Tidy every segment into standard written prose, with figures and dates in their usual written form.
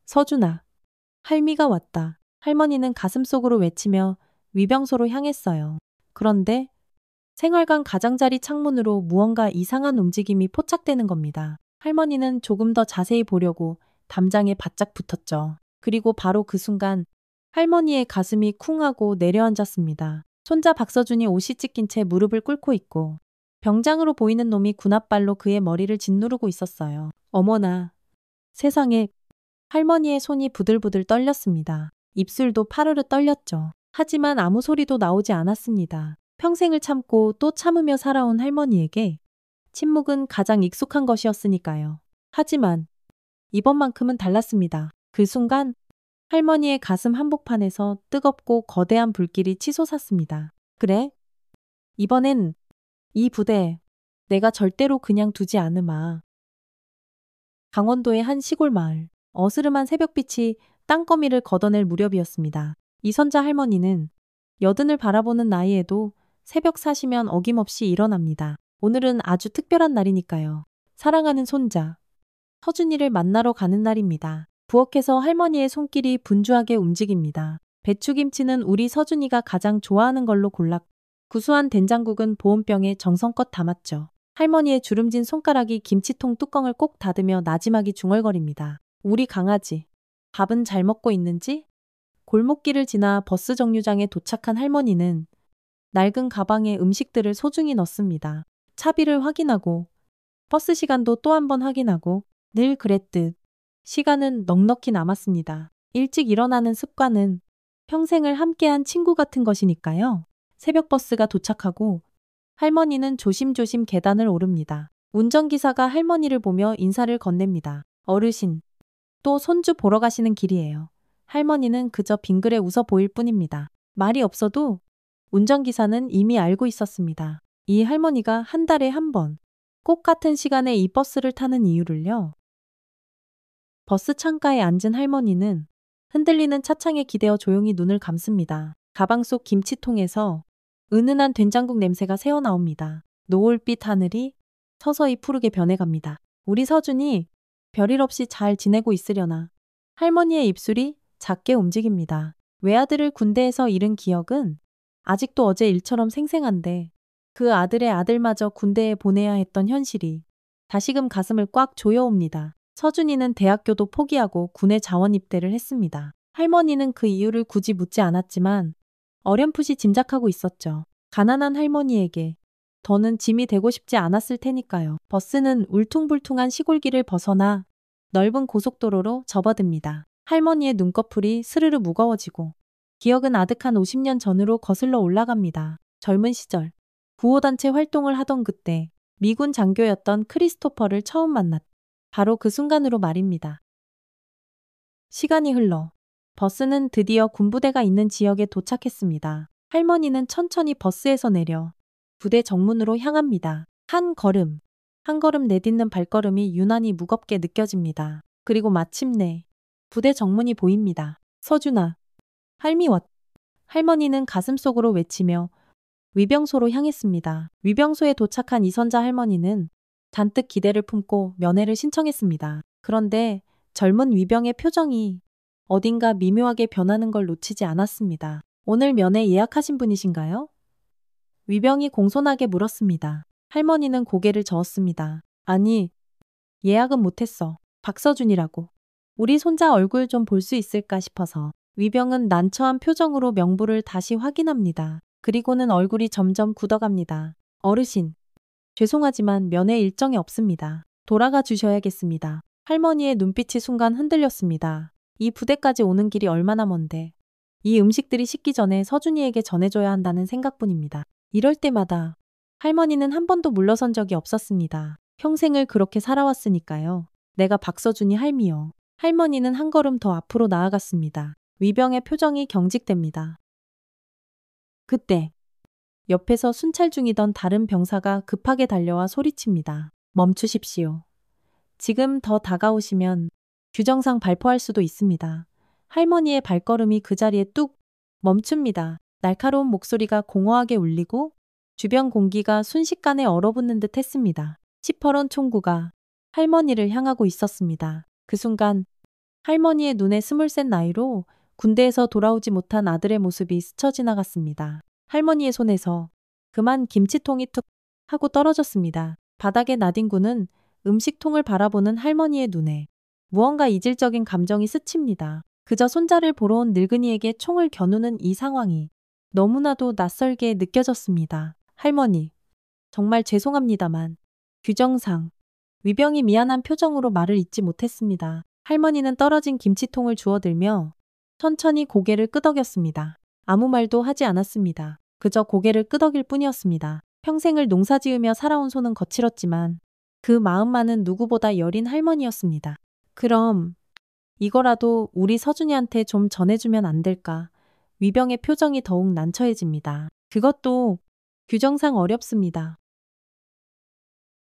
서준아, 할미가 왔다. 할머니는 가슴속으로 외치며 위병소로 향했어요. 그런데 생활관 가장자리 창문으로 무언가 이상한 움직임이 포착되는 겁니다. 할머니는 조금 더 자세히 보려고 담장에 바짝 붙었죠. 그리고 바로 그 순간 할머니의 가슴이 쿵 하고 내려앉았습니다. 손자 박서준이 옷이 찢긴 채 무릎을 꿇고 있고 병장으로 보이는 놈이 군홧발로 그의 머리를 짓누르고 있었어요. 어머나, 세상에. 할머니의 손이 부들부들 떨렸습니다. 입술도 파르르 떨렸죠. 하지만 아무 소리도 나오지 않았습니다. 평생을 참고 또 참으며 살아온 할머니에게 침묵은 가장 익숙한 것이었으니까요. 하지만 이번만큼은 달랐습니다. 그 순간 할머니의 가슴 한복판에서 뜨겁고 거대한 불길이 치솟았습니다. 그래? 이번엔 이 부대 내가 절대로 그냥 두지 않으마. 강원도의 한 시골 마을. 어스름한 새벽빛이 땅거미를 걷어낼 무렵이었습니다. 이선자 할머니는 여든을 바라보는 나이에도 새벽 4시면 어김없이 일어납니다. 오늘은 아주 특별한 날이니까요. 사랑하는 손자 서준이를 만나러 가는 날입니다. 부엌에서 할머니의 손길이 분주하게 움직입니다. 배추김치는 우리 서준이가 가장 좋아하는 걸로 골랐고 구수한 된장국은 보온병에 정성껏 담았죠. 할머니의 주름진 손가락이 김치통 뚜껑을 꼭 닫으며 나지막이 중얼거립니다. 우리 강아지, 밥은 잘 먹고 있는지? 골목길을 지나 버스 정류장에 도착한 할머니는 낡은 가방에 음식들을 소중히 넣습니다. 차비를 확인하고 버스 시간도 또 한 번 확인하고 늘 그랬듯 시간은 넉넉히 남았습니다. 일찍 일어나는 습관은 평생을 함께한 친구 같은 것이니까요. 새벽 버스가 도착하고 할머니는 조심조심 계단을 오릅니다. 운전기사가 할머니를 보며 인사를 건넵니다. 어르신, 또 손주 보러 가시는 길이에요. 할머니는 그저 빙그레 웃어 보일 뿐입니다. 말이 없어도 운전기사는 이미 알고 있었습니다. 이 할머니가 한 달에 한 번, 꼭 같은 시간에 이 버스를 타는 이유를요. 버스 창가에 앉은 할머니는 흔들리는 차창에 기대어 조용히 눈을 감습니다. 가방 속 김치통에서 은은한 된장국 냄새가 새어나옵니다. 노을빛 하늘이 서서히 푸르게 변해갑니다. 우리 서준이 별일 없이 잘 지내고 있으려나. 할머니의 입술이 작게 움직입니다. 외아들을 군대에서 잃은 기억은 아직도 어제 일처럼 생생한데 그 아들의 아들마저 군대에 보내야 했던 현실이 다시금 가슴을 꽉 조여옵니다. 서준이는 대학교도 포기하고 군에 자원 입대를 했습니다. 할머니는 그 이유를 굳이 묻지 않았지만 어렴풋이 짐작하고 있었죠. 가난한 할머니에게 더는 짐이 되고 싶지 않았을 테니까요. 버스는 울퉁불퉁한 시골길을 벗어나 넓은 고속도로로 접어듭니다. 할머니의 눈꺼풀이 스르르 무거워지고 기억은 아득한 50년 전으로 거슬러 올라갑니다. 젊은 시절 구호단체 활동을 하던 그때 미군 장교였던 크리스토퍼를 처음 만났다. 바로 그 순간으로 말입니다. 시간이 흘러 버스는 드디어 군부대가 있는 지역에 도착했습니다. 할머니는 천천히 버스에서 내려 부대 정문으로 향합니다. 한 걸음 내딛는 발걸음이 유난히 무겁게 느껴집니다. 그리고 마침내 부대 정문이 보입니다. 서준아, 할미 왔. 할머니는 가슴속으로 외치며 위병소로 향했습니다. 위병소에 도착한 이선자 할머니는 잔뜩 기대를 품고 면회를 신청했습니다. 그런데 젊은 위병의 표정이 어딘가 미묘하게 변하는 걸 놓치지 않았습니다. 오늘 면회 예약하신 분이신가요? 위병이 공손하게 물었습니다. 할머니는 고개를 저었습니다. 아니, 예약은 못했어. 박서준이라고. 우리 손자 얼굴 좀 볼 수 있을까 싶어서. 위병은 난처한 표정으로 명부를 다시 확인합니다. 그리고는 얼굴이 점점 굳어갑니다. 어르신, 죄송하지만 면회 일정이 없습니다. 돌아가 주셔야겠습니다. 할머니의 눈빛이 순간 흔들렸습니다. 이 부대까지 오는 길이 얼마나 먼데. 이 음식들이 식기 전에 서준이에게 전해줘야 한다는 생각뿐입니다. 이럴 때마다 할머니는 한 번도 물러선 적이 없었습니다. 평생을 그렇게 살아왔으니까요. 내가 박서준이 할미요. 할머니는 한 걸음 더 앞으로 나아갔습니다. 위병의 표정이 경직됩니다. 그때 옆에서 순찰 중이던 다른 병사가 급하게 달려와 소리칩니다. 멈추십시오. 지금 더 다가오시면 규정상 발포할 수도 있습니다. 할머니의 발걸음이 그 자리에 뚝 멈춥니다. 날카로운 목소리가 공허하게 울리고 주변 공기가 순식간에 얼어붙는 듯 했습니다. 시퍼런 총구가 할머니를 향하고 있었습니다. 그 순간 할머니의 눈에 23 나이로 군대에서 돌아오지 못한 아들의 모습이 스쳐 지나갔습니다. 할머니의 손에서 그만 김치통이 툭 하고 떨어졌습니다. 바닥에 나뒹구는 음식통을 바라보는 할머니의 눈에 무언가 이질적인 감정이 스칩니다. 그저 손자를 보러 온 늙은이에게 총을 겨누는 이 상황이 너무나도 낯설게 느껴졌습니다. 할머니, 정말 죄송합니다만 규정상 위병이 미안한 표정으로 말을 잇지 못했습니다. 할머니는 떨어진 김치통을 주워들며 천천히 고개를 끄덕였습니다. 아무 말도 하지 않았습니다. 그저 고개를 끄덕일 뿐이었습니다. 평생을 농사지으며 살아온 손은 거칠었지만 그 마음만은 누구보다 여린 할머니였습니다. 그럼 이거라도 우리 서준이한테 좀 전해주면 안 될까? 위병의 표정이 더욱 난처해집니다. 그것도 규정상 어렵습니다.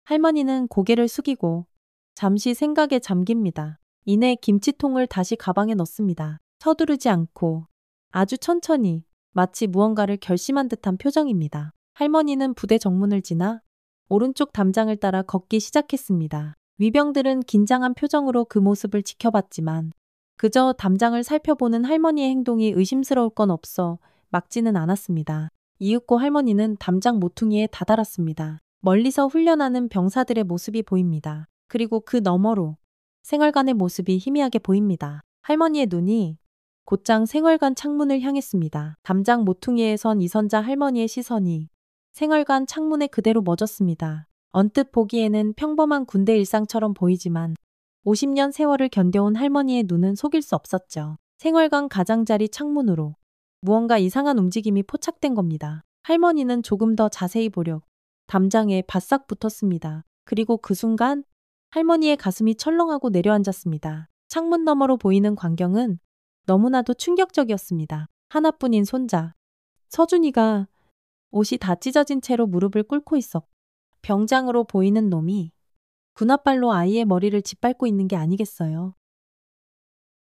할머니는 고개를 숙이고 잠시 생각에 잠깁니다. 이내 김치통을 다시 가방에 넣습니다. 서두르지 않고 아주 천천히 마치 무언가를 결심한 듯한 표정입니다. 할머니는 부대 정문을 지나 오른쪽 담장을 따라 걷기 시작했습니다. 위병들은 긴장한 표정으로 그 모습을 지켜봤지만 그저 담장을 살펴보는 할머니의 행동이 의심스러울 건 없어 막지는 않았습니다. 이윽고 할머니는 담장 모퉁이에 다다랐습니다. 멀리서 훈련하는 병사들의 모습이 보입니다. 그리고 그 너머로 생활관의 모습이 희미하게 보입니다. 할머니의 눈이 곧장 생활관 창문을 향했습니다. 담장 모퉁이에 선 이선자 할머니의 시선이 생활관 창문에 그대로 멎었습니다. 언뜻 보기에는 평범한 군대 일상처럼 보이지만 50년 세월을 견뎌온 할머니의 눈은 속일 수 없었죠. 생활관 가장자리 창문으로 무언가 이상한 움직임이 포착된 겁니다. 할머니는 조금 더 자세히 보려 담장에 바싹 붙었습니다. 그리고 그 순간 할머니의 가슴이 철렁하고 내려앉았습니다. 창문 너머로 보이는 광경은 너무나도 충격적이었습니다. 하나뿐인 손자, 서준이가 옷이 다 찢어진 채로 무릎을 꿇고 있었고 병장으로 보이는 놈이 군홧발로 아이의 머리를 짓밟고 있는 게 아니겠어요.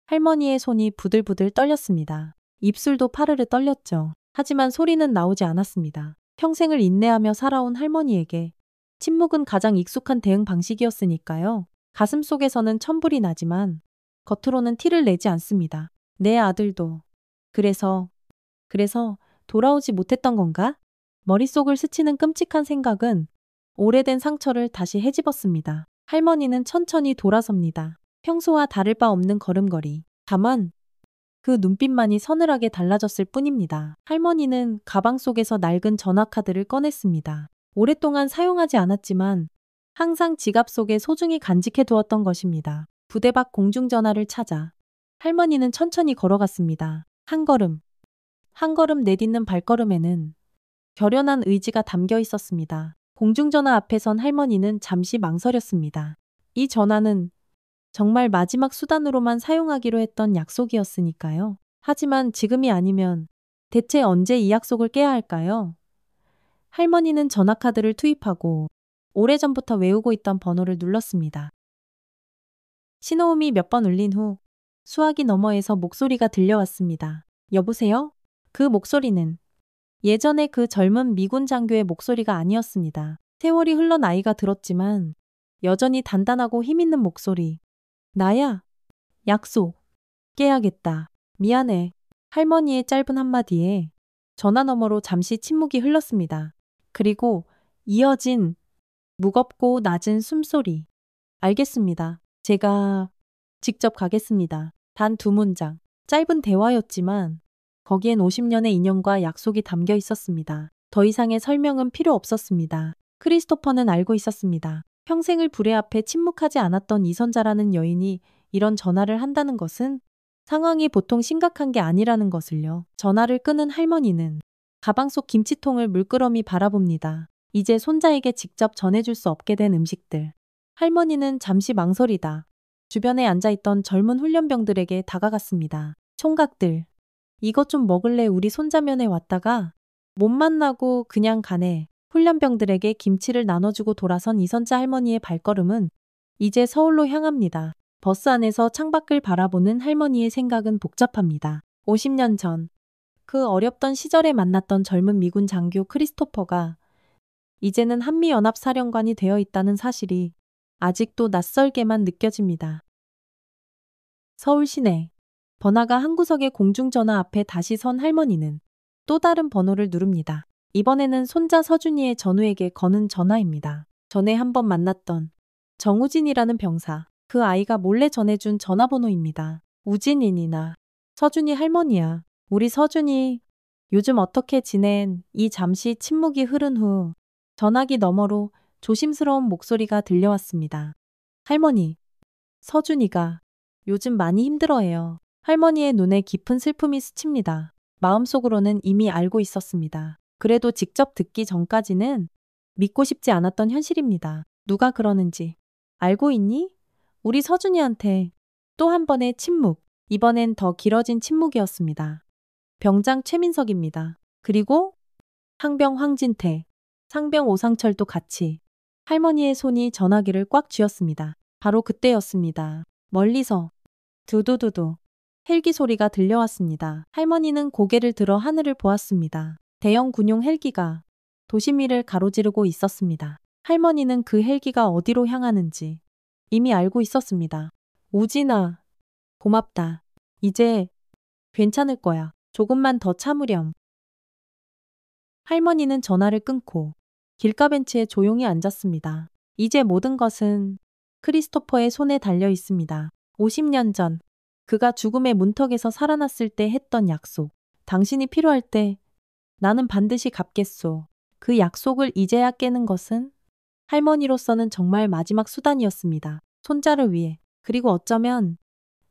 할머니의 손이 부들부들 떨렸습니다. 입술도 파르르 떨렸죠. 하지만 소리는 나오지 않았습니다. 평생을 인내하며 살아온 할머니에게 침묵은 가장 익숙한 대응 방식이었으니까요. 가슴속에서는 천불이 나지만 겉으로는 티를 내지 않습니다. 내 아들도 그래서 돌아오지 못했던 건가? 머릿속을 스치는 끔찍한 생각은 오래된 상처를 다시 헤집었습니다. 할머니는 천천히 돌아섭니다. 평소와 다를 바 없는 걸음걸이. 다만 그 눈빛만이 서늘하게 달라졌을 뿐입니다. 할머니는 가방 속에서 낡은 전화카드를 꺼냈습니다. 오랫동안 사용하지 않았지만 항상 지갑 속에 소중히 간직해 두었던 것입니다. 부대 밖 공중전화를 찾아 할머니는 천천히 걸어갔습니다. 한 걸음 내딛는 발걸음에는 결연한 의지가 담겨 있었습니다. 공중전화 앞에 선 할머니는 잠시 망설였습니다. 이 전화는 정말 마지막 수단으로만 사용하기로 했던 약속이었으니까요. 하지만 지금이 아니면 대체 언제 이 약속을 깨야 할까요? 할머니는 전화카드를 투입하고 오래전부터 외우고 있던 번호를 눌렀습니다. 신호음이 몇 번 울린 후 수화기 너머에서 목소리가 들려왔습니다. 여보세요? 그 목소리는 예전에 그 젊은 미군 장교의 목소리가 아니었습니다. 세월이 흘러 나이가 들었지만 여전히 단단하고 힘있는 목소리. 나야. 약속. 깨야겠다. 미안해. 할머니의 짧은 한마디에 전화 너머로 잠시 침묵이 흘렀습니다. 그리고 이어진 무겁고 낮은 숨소리. 알겠습니다. 제가 직접 가겠습니다. 단 두 문장. 짧은 대화였지만 거기엔 50년의 인연과 약속이 담겨 있었습니다. 더 이상의 설명은 필요 없었습니다. 크리스토퍼는 알고 있었습니다. 평생을 불의 앞에 침묵하지 않았던 이선자라는 여인이 이런 전화를 한다는 것은 상황이 보통 심각한 게 아니라는 것을요. 전화를 끄는 할머니는 가방 속 김치통을 물끄러미 바라봅니다. 이제 손자에게 직접 전해줄 수 없게 된 음식들. 할머니는 잠시 망설이다 주변에 앉아있던 젊은 훈련병들에게 다가갔습니다. 총각들. 이것 좀 먹을래? 우리 손자면에 왔다가 못 만나고 그냥 가네. 훈련병들에게 김치를 나눠주고 돌아선 이선자 할머니의 발걸음은 이제 서울로 향합니다. 버스 안에서 창밖을 바라보는 할머니의 생각은 복잡합니다. 50년 전, 그 어렵던 시절에 만났던 젊은 미군 장교 크리스토퍼가 이제는 한미연합사령관이 되어 있다는 사실이 아직도 낯설게만 느껴집니다. 서울 시내. 번화가 한 구석의 공중전화 앞에 다시 선 할머니는 또 다른 번호를 누릅니다. 이번에는 손자 서준이의 전우에게 거는 전화입니다. 전에 한번 만났던 정우진이라는 병사. 그 아이가 몰래 전해준 전화번호입니다. 우진이나 서준이 할머니야. 우리 서준이 요즘 어떻게 지낸? 이 잠시 침묵이 흐른 후 전화기 너머로 조심스러운 목소리가 들려왔습니다. 할머니, 서준이가 요즘 많이 힘들어해요. 할머니의 눈에 깊은 슬픔이 스칩니다. 마음속으로는 이미 알고 있었습니다. 그래도 직접 듣기 전까지는 믿고 싶지 않았던 현실입니다. 누가 그러는지 알고 있니? 우리 서준이한테 또 한 번의 침묵. 이번엔 더 길어진 침묵이었습니다. 병장 최민석입니다. 그리고 상병 황진태, 상병 오상철도 같이 할머니의 손이 전화기를 꽉 쥐었습니다. 바로 그때였습니다. 멀리서 두두두두 헬기 소리가 들려왔습니다. 할머니는 고개를 들어 하늘을 보았습니다. 대형 군용 헬기가 도심 위를 가로지르고 있었습니다. 할머니는 그 헬기가 어디로 향하는지 이미 알고 있었습니다. 우진아, 고맙다. 이제 괜찮을 거야. 조금만 더 참으렴. 할머니는 전화를 끊고 길가 벤치에 조용히 앉았습니다. 이제 모든 것은 크리스토퍼의 손에 달려 있습니다. 50년 전 그가 죽음의 문턱에서 살아났을 때 했던 약속. 당신이 필요할 때 나는 반드시 갚겠소. 그 약속을 이제야 깨는 것은 할머니로서는 정말 마지막 수단이었습니다. 손자를 위해, 그리고 어쩌면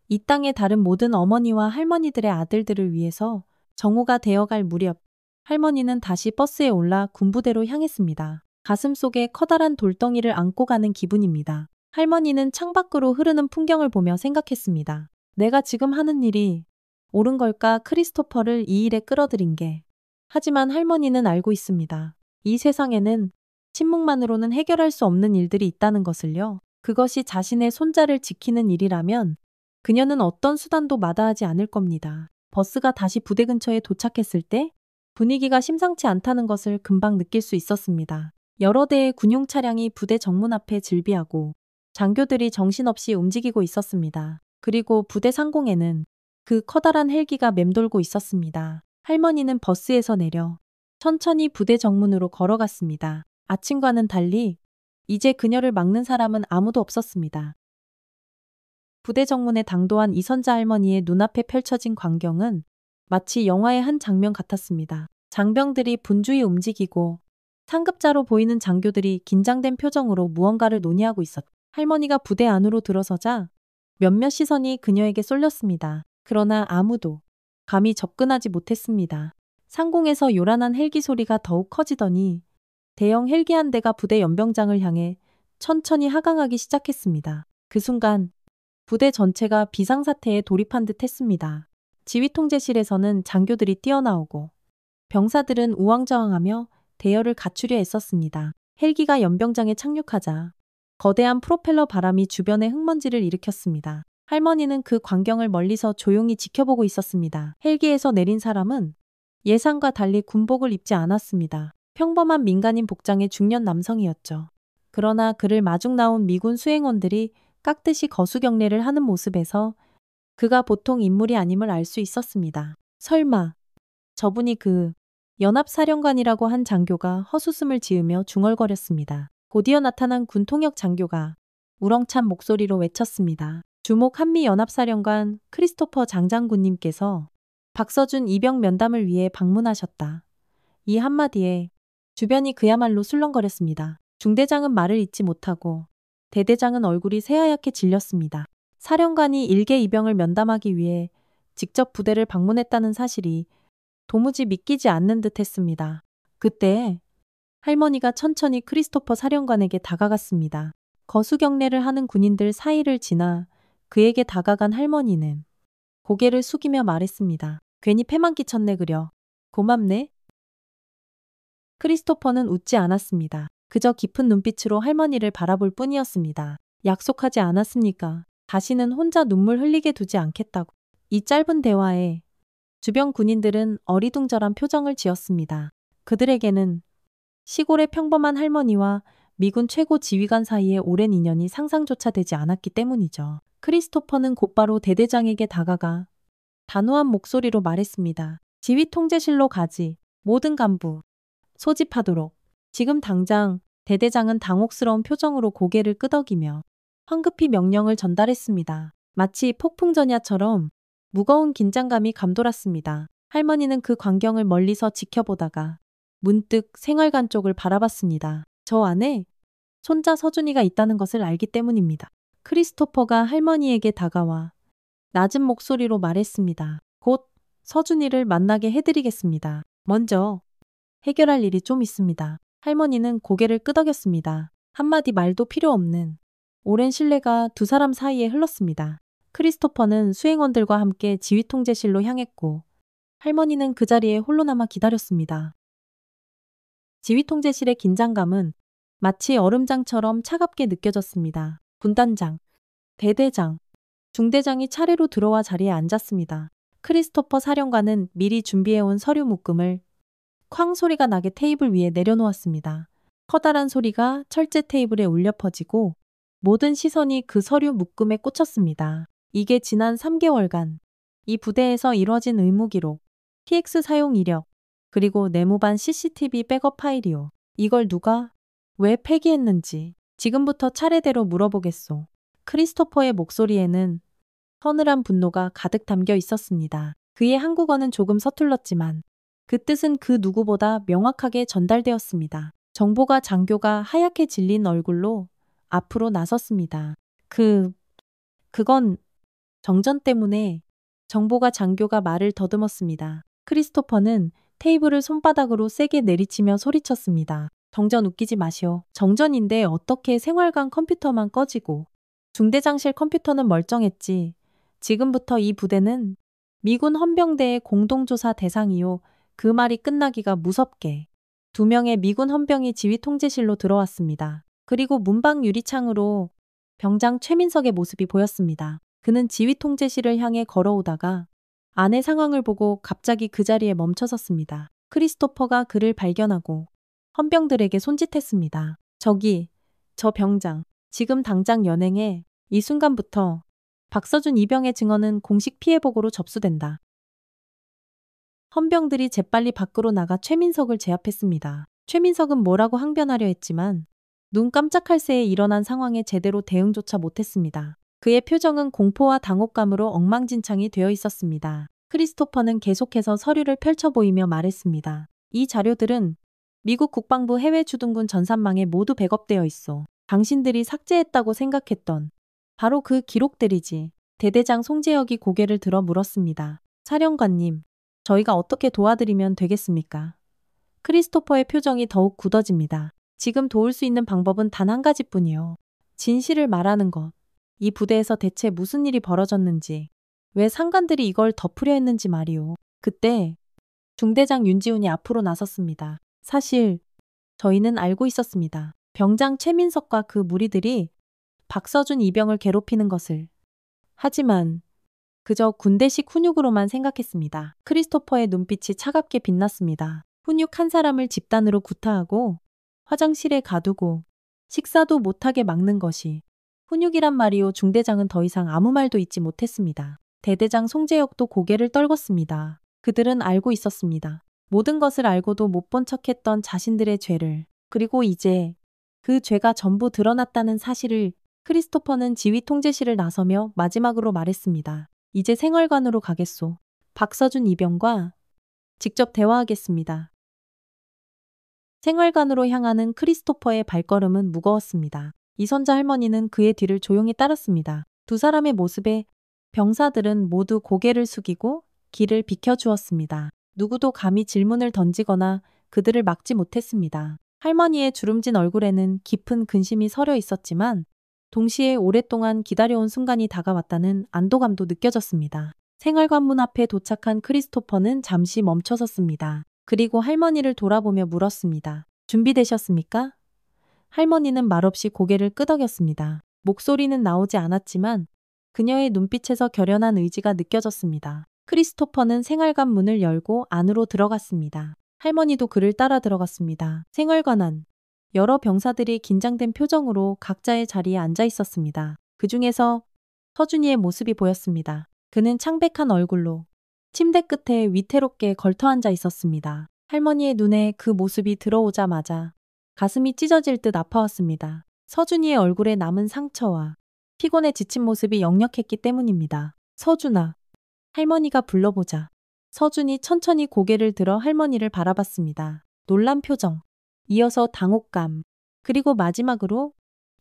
이 땅의 다른 모든 어머니와 할머니들의 아들들을 위해서 정오가 되어갈 무렵 할머니는 다시 버스에 올라 군부대로 향했습니다. 가슴속에 커다란 돌덩이를 안고 가는 기분입니다. 할머니는 창밖으로 흐르는 풍경을 보며 생각했습니다. 내가 지금 하는 일이 옳은 걸까? 크리스토퍼를 이 일에 끌어들인 게. 하지만 할머니는 알고 있습니다. 이 세상에는 침묵만으로는 해결할 수 없는 일들이 있다는 것을요. 그것이 자신의 손자를 지키는 일이라면 그녀는 어떤 수단도 마다하지 않을 겁니다. 버스가 다시 부대 근처에 도착했을 때 분위기가 심상치 않다는 것을 금방 느낄 수 있었습니다. 여러 대의 군용 차량이 부대 정문 앞에 질비하고 장교들이 정신없이 움직이고 있었습니다. 그리고 부대 상공에는 그 커다란 헬기가 맴돌고 있었습니다. 할머니는 버스에서 내려 천천히 부대 정문으로 걸어갔습니다. 아침과는 달리 이제 그녀를 막는 사람은 아무도 없었습니다. 부대 정문에 당도한 이선자 할머니의 눈앞에 펼쳐진 광경은 마치 영화의 한 장면 같았습니다. 장병들이 분주히 움직이고 상급자로 보이는 장교들이 긴장된 표정으로 무언가를 논의하고 있었다. 할머니가 부대 안으로 들어서자 몇몇 시선이 그녀에게 쏠렸습니다. 그러나 아무도 감히 접근하지 못했습니다. 상공에서 요란한 헬기 소리가 더욱 커지더니 대형 헬기 한 대가 부대 연병장을 향해 천천히 하강하기 시작했습니다. 그 순간 부대 전체가 비상사태에 돌입한 듯 했습니다. 지휘통제실에서는 장교들이 뛰어나오고 병사들은 우왕좌왕하며 대열을 갖추려 애썼습니다. 헬기가 연병장에 착륙하자 거대한 프로펠러 바람이 주변에 흙먼지를 일으켰습니다. 할머니는 그 광경을 멀리서 조용히 지켜보고 있었습니다. 헬기에서 내린 사람은 예상과 달리 군복을 입지 않았습니다. 평범한 민간인 복장의 중년 남성이었죠. 그러나 그를 마중 나온 미군 수행원들이 깍듯이 거수경례를 하는 모습에서 그가 보통 인물이 아님을 알 수 있었습니다. 설마 저분이 그 연합사령관이라고 한 장교가 헛웃음을 지으며 중얼거렸습니다. 곧이어 나타난 군통역 장교가 우렁찬 목소리로 외쳤습니다. 주목 한미연합사령관 크리스토퍼 장장군님께서 박서준 이병 면담을 위해 방문하셨다. 이 한마디에 주변이 그야말로 술렁거렸습니다. 중대장은 말을 잇지 못하고 대대장은 얼굴이 새하얗게 질렸습니다. 사령관이 일개 이병을 면담하기 위해 직접 부대를 방문했다는 사실이 도무지 믿기지 않는 듯 했습니다. 그때 할머니가 천천히 크리스토퍼 사령관에게 다가갔습니다. 거수경례를 하는 군인들 사이를 지나 그에게 다가간 할머니는 고개를 숙이며 말했습니다. 괜히 패만 끼쳤네 그려. 고맙네. 크리스토퍼는 웃지 않았습니다. 그저 깊은 눈빛으로 할머니를 바라볼 뿐이었습니다. 약속하지 않았습니까? 다시는 혼자 눈물 흘리게 두지 않겠다고. 이 짧은 대화에 주변 군인들은 어리둥절한 표정을 지었습니다. 그들에게는 시골의 평범한 할머니와 미군 최고 지휘관 사이의 오랜 인연이 상상조차 되지 않았기 때문이죠. 크리스토퍼는 곧바로 대대장에게 다가가 단호한 목소리로 말했습니다. 지휘 통제실로 가지. 모든 간부 소집하도록. 지금 당장. 대대장은 당혹스러운 표정으로 고개를 끄덕이며 황급히 명령을 전달했습니다. 마치 폭풍전야처럼 무거운 긴장감이 감돌았습니다. 할머니는 그 광경을 멀리서 지켜보다가 문득 생활관 쪽을 바라봤습니다. 저 안에 손자 서준이가 있다는 것을 알기 때문입니다. 크리스토퍼가 할머니에게 다가와 낮은 목소리로 말했습니다. 곧 서준이를 만나게 해드리겠습니다. 먼저 해결할 일이 좀 있습니다. 할머니는 고개를 끄덕였습니다. 한마디 말도 필요 없는 오랜 신뢰가 두 사람 사이에 흘렀습니다. 크리스토퍼는 수행원들과 함께 지휘통제실로 향했고 할머니는 그 자리에 홀로 남아 기다렸습니다. 지휘통제실의 긴장감은 마치 얼음장처럼 차갑게 느껴졌습니다. 군단장, 대대장, 중대장이 차례로 들어와 자리에 앉았습니다. 크리스토퍼 사령관은 미리 준비해온 서류 묶음을 쾅 소리가 나게 테이블 위에 내려놓았습니다. 커다란 소리가 철제 테이블에 울려 퍼지고 모든 시선이 그 서류 묶음에 꽂혔습니다. 이게 지난 3개월간 이 부대에서 이뤄진 의무 기록, TX 사용 이력, 그리고 내무반 CCTV 백업 파일이요. 이걸 누가 왜 폐기했는지 지금부터 차례대로 물어보겠소. 크리스토퍼의 목소리에는 서늘한 분노가 가득 담겨 있었습니다. 그의 한국어는 조금 서툴렀지만 그 뜻은 그 누구보다 명확하게 전달되었습니다. 정보가 장교가 하얗게 질린 얼굴로 앞으로 나섰습니다. 그건 정전 때문에. 정보가 장교가 말을 더듬었습니다. 크리스토퍼는 테이블을 손바닥으로 세게 내리치며 소리쳤습니다. 정전 웃기지 마시오. 정전인데 어떻게 생활관 컴퓨터만 꺼지고 중대장실 컴퓨터는 멀쩡했지. 지금부터 이 부대는 미군 헌병대의 공동조사 대상이요. 그 말이 끝나기가 무섭게 2명의 미군 헌병이 지휘 통제실로 들어왔습니다. 그리고 문방 유리창으로 병장 최민석의 모습이 보였습니다. 그는 지휘 통제실을 향해 걸어오다가 안의 상황을 보고 갑자기 그 자리에 멈춰섰습니다. 크리스토퍼가 그를 발견하고 헌병들에게 손짓했습니다. 저 병장, 지금 당장 연행해. 이 순간부터 박서준 이병의 증언은 공식 피해보고로 접수된다. 헌병들이 재빨리 밖으로 나가 최민석을 제압했습니다. 최민석은 뭐라고 항변하려 했지만 눈 깜짝할 새에 일어난 상황에 제대로 대응조차 못했습니다. 그의 표정은 공포와 당혹감으로 엉망진창이 되어 있었습니다. 크리스토퍼는 계속해서 서류를 펼쳐 보이며 말했습니다. 이 자료들은 미국 국방부 해외주둔군 전산망에 모두 백업되어 있어. 당신들이 삭제했다고 생각했던 바로 그 기록들이지. 대대장 송재혁이 고개를 들어 물었습니다. 사령관님, 저희가 어떻게 도와드리면 되겠습니까? 크리스토퍼의 표정이 더욱 굳어집니다. 지금 도울 수 있는 방법은 단 한 가지뿐이요. 진실을 말하는 것. 이 부대에서 대체 무슨 일이 벌어졌는지, 왜 상관들이 이걸 덮으려 했는지 말이오. 그때 중대장 윤지훈이 앞으로 나섰습니다. 사실 저희는 알고 있었습니다. 병장 최민석과 그 무리들이 박서준 이병을 괴롭히는 것을. 하지만 그저 군대식 훈육으로만 생각했습니다. 크리스토퍼의 눈빛이 차갑게 빛났습니다. 훈육 한 사람을 집단으로 구타하고 화장실에 가두고 식사도 못하게 막는 것이 훈육이란 말이오. 중대장은 더 이상 아무 말도 잊지 못했습니다. 대대장 송재혁도 고개를 떨궜습니다. 그들은 알고 있었습니다. 모든 것을 알고도 못 본 척했던 자신들의 죄를. 그리고 이제 그 죄가 전부 드러났다는 사실을. 크리스토퍼는 지휘 통제실을 나서며 마지막으로 말했습니다. 이제 생활관으로 가겠소. 박서준 이병과 직접 대화하겠습니다. 생활관으로 향하는 크리스토퍼의 발걸음은 무거웠습니다. 이선자 할머니는 그의 뒤를 조용히 따랐습니다. 두 사람의 모습에 병사들은 모두 고개를 숙이고 길을 비켜주었습니다. 누구도 감히 질문을 던지거나 그들을 막지 못했습니다. 할머니의 주름진 얼굴에는 깊은 근심이 서려 있었지만 동시에 오랫동안 기다려온 순간이 다가왔다는 안도감도 느껴졌습니다. 생활관 문 앞에 도착한 크리스토퍼는 잠시 멈춰섰습니다. 그리고 할머니를 돌아보며 물었습니다. 준비되셨습니까? 할머니는 말없이 고개를 끄덕였습니다. 목소리는 나오지 않았지만 그녀의 눈빛에서 결연한 의지가 느껴졌습니다. 크리스토퍼는 생활관 문을 열고 안으로 들어갔습니다. 할머니도 그를 따라 들어갔습니다. 생활관 안. 여러 병사들이 긴장된 표정으로 각자의 자리에 앉아 있었습니다. 그 중에서 서준이의 모습이 보였습니다. 그는 창백한 얼굴로 침대 끝에 위태롭게 걸터 앉아 있었습니다. 할머니의 눈에 그 모습이 들어오자마자 가슴이 찢어질 듯 아파왔습니다. 서준이의 얼굴에 남은 상처와 피곤에 지친 모습이 역력했기 때문입니다. 서준아, 할머니가 불러보자. 서준이 천천히 고개를 들어 할머니를 바라봤습니다. 놀란 표정, 이어서 당혹감, 그리고 마지막으로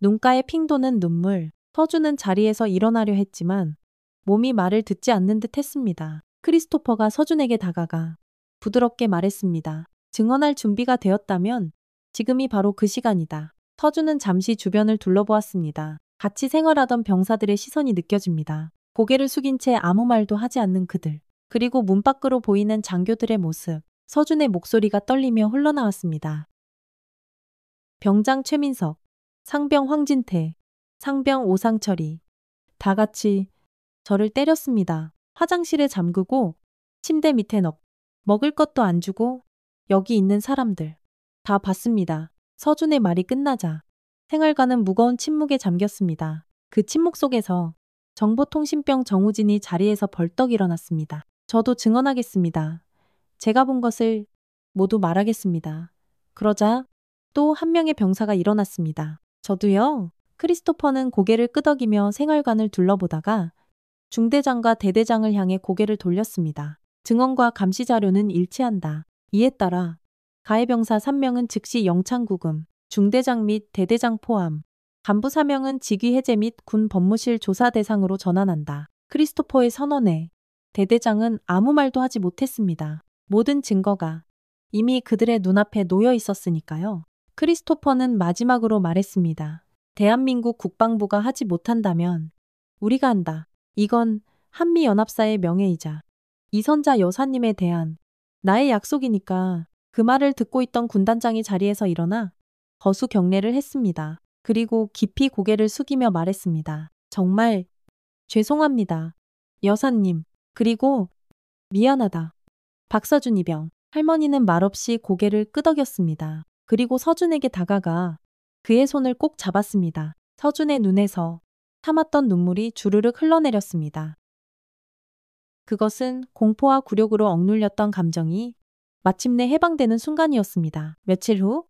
눈가에 핑 도는 눈물. 서준은 자리에서 일어나려 했지만 몸이 말을 듣지 않는 듯 했습니다. 크리스토퍼가 서준에게 다가가 부드럽게 말했습니다. 증언할 준비가 되었다면 지금이 바로 그 시간이다. 서준은 잠시 주변을 둘러보았습니다. 같이 생활하던 병사들의 시선이 느껴집니다. 고개를 숙인 채 아무 말도 하지 않는 그들. 그리고 문 밖으로 보이는 장교들의 모습. 서준의 목소리가 떨리며 흘러나왔습니다. 병장 최민석, 상병 황진태, 상병 오상철이 다 같이 저를 때렸습니다. 화장실에 잠그고 침대 밑에 넣고 먹을 것도 안 주고 여기 있는 사람들 다 봤습니다. 서준의 말이 끝나자 생활관은 무거운 침묵에 잠겼습니다. 그 침묵 속에서 정보통신병 정우진이 자리에서 벌떡 일어났습니다. 저도 증언하겠습니다. 제가 본 것을 모두 말하겠습니다. 그러자 또 한 명의 병사가 일어났습니다. 저도요. 크리스토퍼는 고개를 끄덕이며 생활관을 둘러보다가 중대장과 대대장을 향해 고개를 돌렸습니다. 증언과 감시 자료는 일치한다. 이에 따라 가해 병사 3명은 즉시 영창구금, 중대장 및 대대장 포함, 간부 4명은 직위 해제 및 군 법무실 조사 대상으로 전환한다. 크리스토퍼의 선언에 대대장은 아무 말도 하지 못했습니다. 모든 증거가 이미 그들의 눈앞에 놓여 있었으니까요. 크리스토퍼는 마지막으로 말했습니다. 대한민국 국방부가 하지 못한다면 우리가 한다. 이건 한미연합사의 명예이자 이선자 여사님에 대한 나의 약속이니까. 그 말을 듣고 있던 군단장이 자리에서 일어나 거수 경례를 했습니다. 그리고 깊이 고개를 숙이며 말했습니다. 정말 죄송합니다. 여사님. 그리고 미안하다. 박서준 이병. 할머니는 말없이 고개를 끄덕였습니다. 그리고 서준에게 다가가 그의 손을 꼭 잡았습니다. 서준의 눈에서 참았던 눈물이 주르륵 흘러내렸습니다. 그것은 공포와 굴욕으로 억눌렸던 감정이 마침내 해방되는 순간이었습니다. 며칠 후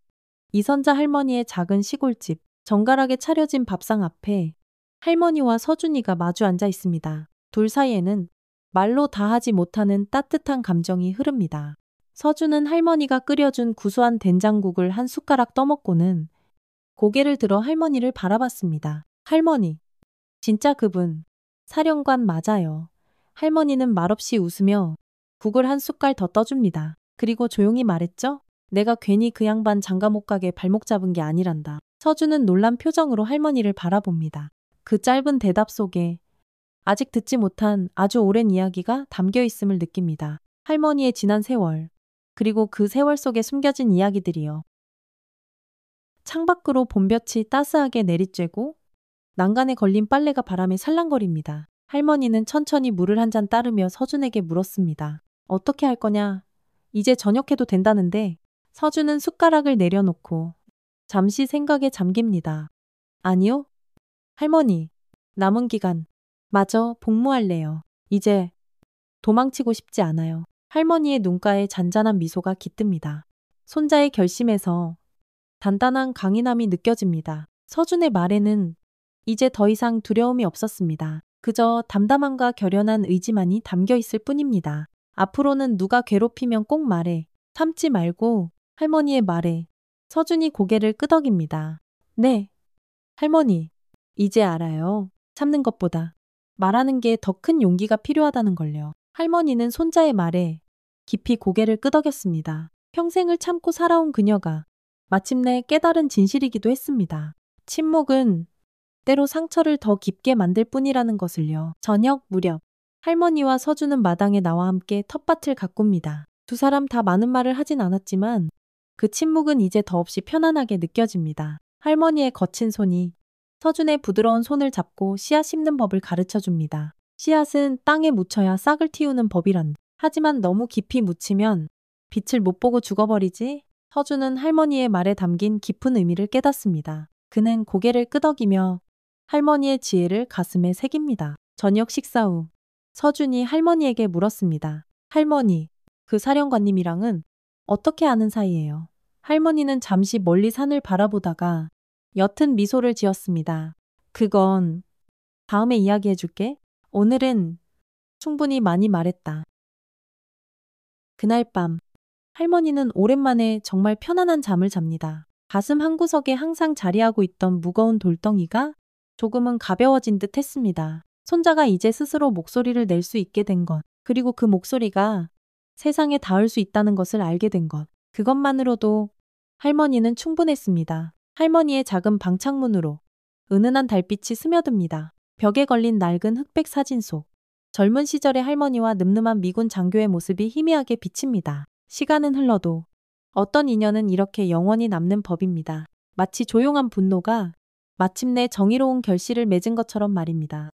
이선자 할머니의 작은 시골집, 정갈하게 차려진 밥상 앞에 할머니와 서준이가 마주 앉아 있습니다. 둘 사이에는 말로 다 하지 못하는 따뜻한 감정이 흐릅니다. 서준은 할머니가 끓여준 구수한 된장국을 한 숟가락 떠먹고는 고개를 들어 할머니를 바라봤습니다. 할머니, 진짜 그분 사령관 맞아요. 할머니는 말없이 웃으며 국을 한 숟갈 더 떠줍니다. 그리고 조용히 말했죠? 내가 괜히 그 양반 장가 못 가게 발목 잡은 게 아니란다. 서준은 놀란 표정으로 할머니를 바라봅니다. 그 짧은 대답 속에 아직 듣지 못한 아주 오랜 이야기가 담겨 있음을 느낍니다. 할머니의 지난 세월, 그리고 그 세월 속에 숨겨진 이야기들이요. 창밖으로 봄볕이 따스하게 내리쬐고 난간에 걸린 빨래가 바람에 살랑거립니다. 할머니는 천천히 물을 한 잔 따르며 서준에게 물었습니다. 어떻게 할 거냐? 이제 저녁해도 된다는데. 서준은 숟가락을 내려놓고 잠시 생각에 잠깁니다. 아니요. 할머니, 남은 기간 마저 복무할래요. 이제 도망치고 싶지 않아요. 할머니의 눈가에 잔잔한 미소가 깃듭니다. 손자의 결심에서 단단한 강인함이 느껴집니다. 서준의 말에는 이제 더 이상 두려움이 없었습니다. 그저 담담함과 결연한 의지만이 담겨 있을 뿐입니다. 앞으로는 누가 괴롭히면 꼭 말해. 참지 말고. 할머니의 말에 서준이 고개를 끄덕입니다. 네. 할머니, 이제 알아요. 참는 것보다 말하는 게 더 큰 용기가 필요하다는 걸요. 할머니는 손자의 말에 깊이 고개를 끄덕였습니다. 평생을 참고 살아온 그녀가 마침내 깨달은 진실이기도 했습니다. 침묵은 때로 상처를 더 깊게 만들 뿐이라는 것을요. 저녁 무렵 할머니와 서준은 마당에 나와 함께 텃밭을 가꿉니다. 두 사람 다 많은 말을 하진 않았지만 그 침묵은 이제 더없이 편안하게 느껴집니다. 할머니의 거친 손이 서준의 부드러운 손을 잡고 씨앗 심는 법을 가르쳐 줍니다. 씨앗은 땅에 묻혀야 싹을 틔우는 법이란다. 하지만 너무 깊이 묻히면 빛을 못 보고 죽어버리지. 서준은 할머니의 말에 담긴 깊은 의미를 깨닫습니다. 그는 고개를 끄덕이며 할머니의 지혜를 가슴에 새깁니다. 저녁 식사 후 서준이 할머니에게 물었습니다. 할머니, 그 사령관님이랑은 어떻게 아는 사이예요? 할머니는 잠시 멀리 산을 바라보다가 옅은 미소를 지었습니다. 그건 다음에 이야기해줄게. 오늘은 충분히 많이 말했다. 그날 밤 할머니는 오랜만에 정말 편안한 잠을 잡니다. 가슴 한구석에 항상 자리하고 있던 무거운 돌덩이가 조금은 가벼워진 듯 했습니다. 손자가 이제 스스로 목소리를 낼 수 있게 된 것, 그리고 그 목소리가 세상에 닿을 수 있다는 것을 알게 된 것, 그것만으로도 할머니는 충분했습니다. 할머니의 작은 방창문으로 은은한 달빛이 스며듭니다. 벽에 걸린 낡은 흑백 사진 속 젊은 시절의 할머니와 늠름한 미군 장교의 모습이 희미하게 비칩니다. 시간은 흘러도 어떤 인연은 이렇게 영원히 남는 법입니다. 마치 조용한 분노가 마침내 정의로운 결실을 맺은 것처럼 말입니다.